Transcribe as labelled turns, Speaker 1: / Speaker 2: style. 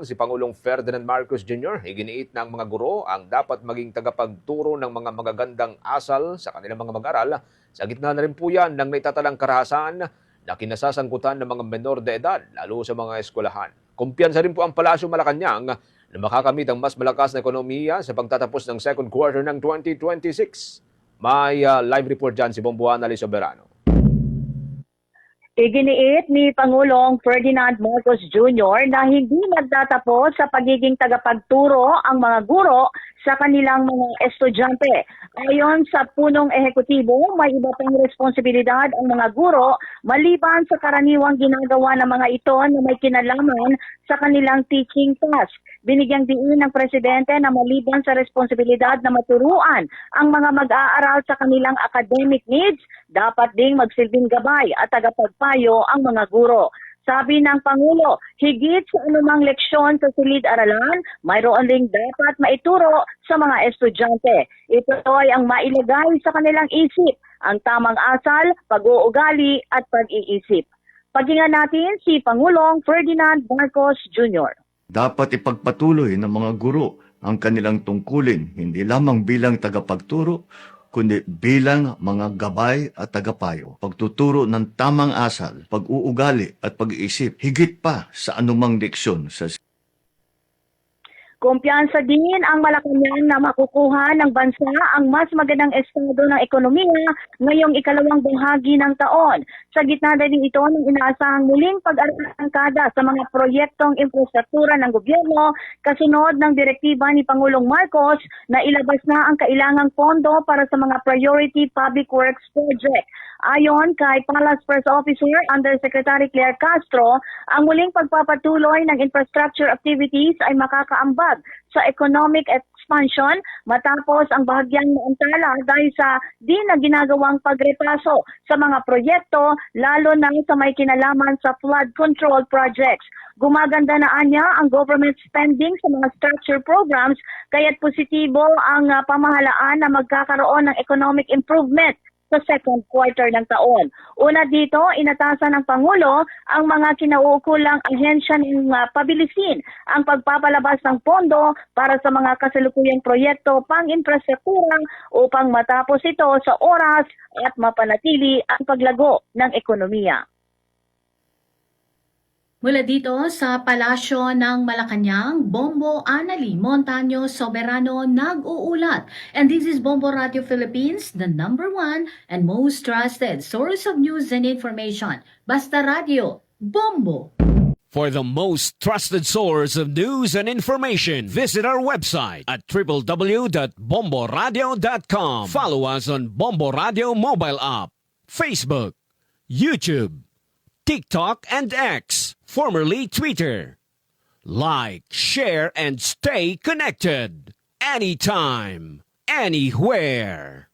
Speaker 1: Si Pangulong Ferdinand Marcos Jr. iginiit ng mga guro ang dapat maging tagapagturo ng mga magagandang asal sa kanilang mga mag-aral. Sa gitna na rin po yan ng naitatalang karahasan na kinasasangkutan ng mga menor de edad, lalo sa mga eskwelahan. Kumpiyansa rin po ang Palasyo Malacanang na makakamit ang mas malakas na ekonomiya sa pagtatapos ng second quarter ng 2026. May live report dyan si Bomboana Lisoberano.
Speaker 2: Iginiit ni Pangulong Ferdinand Marcos Jr. na hindi magtatapos sa pagiging tagapagturo ang mga guro sa kanilang mga estudyante. Ayon sa punong ehekutibo, may iba pang responsibilidad ang mga guro maliban sa karaniwang ginagawa ng mga ito na may kinalaman sa kanilang teaching task. Binigyang diin ng Presidente na maliban sa responsibilidad na maturuan ang mga mag-aaral sa kanilang academic needs, dapat ding magsilbing gabay at tagapagpayo ang mga guro. Sabi ng Pangulo, higit sa anumang leksyon sa silid-aralan, mayroon ding dapat maituro sa mga estudyante. Ito ay ang mailagay sa kanilang isip, ang tamang asal, pag-uugali at pag-iisip. Pakinggan natin si Pangulong Ferdinand Marcos Jr.
Speaker 3: Dapat ipagpatuloy ng mga guro ang kanilang tungkulin, hindi lamang bilang tagapagturo, kundi bilang mga gabay at tagapayo. Pagtuturo ng tamang asal, pag-uugali at pag-iisip, higit pa sa anumang leksyon sa
Speaker 2: Kumpiyansa din ang Malacanang na makukuha ng bansa ang mas magandang estado ng ekonomiya ngayong ikalawang bahagi ng taon. Sa gitna din ito ng inaasahang muling pag-arangkada sa mga proyektong infrastruktura ng gobyerno kasunod ng direktiba ni Pangulong Marcos na ilabas na ang kailangang pondo para sa mga priority public works project. Ayon kay Palace Press Officer Undersecretary Claire Castro, ang muling pagpapatuloy ng infrastructure activities ay makakaambag sa economic expansion matapos ang bahagyang naantala dahil sa di na ginagawang pagrepaso sa mga proyekto, lalo na sa may kinalaman sa flood control projects. Gumaganda na anya ang government spending sa mga structure programs, kaya't positibo ang pamahalaan na magkakaroon ng economic improvement sa second quarter ng taon. Una dito, inatasan ng Pangulo ang mga kinauukulang ahensya ng pabilisin ang pagpapalabas ng pondo para sa mga kasalukuyang proyekto pang-infrastruktura upang matapos ito sa oras at mapanatili ang paglago ng ekonomiya.
Speaker 4: Mula dito sa Palasyo ng Malacanang, Bombo Anali Montaño Soberano nag-uulat. And this is Bombo Radio Philippines, the #1 and most trusted source of news and information. Basta Radio, Bombo!
Speaker 5: For the most trusted source of news and information, visit our website at www.bomboradio.com. Follow us on Bombo Radio mobile app, Facebook, YouTube, TikTok, and X, formerly Twitter. Like, share, and stay connected. Anytime, anywhere.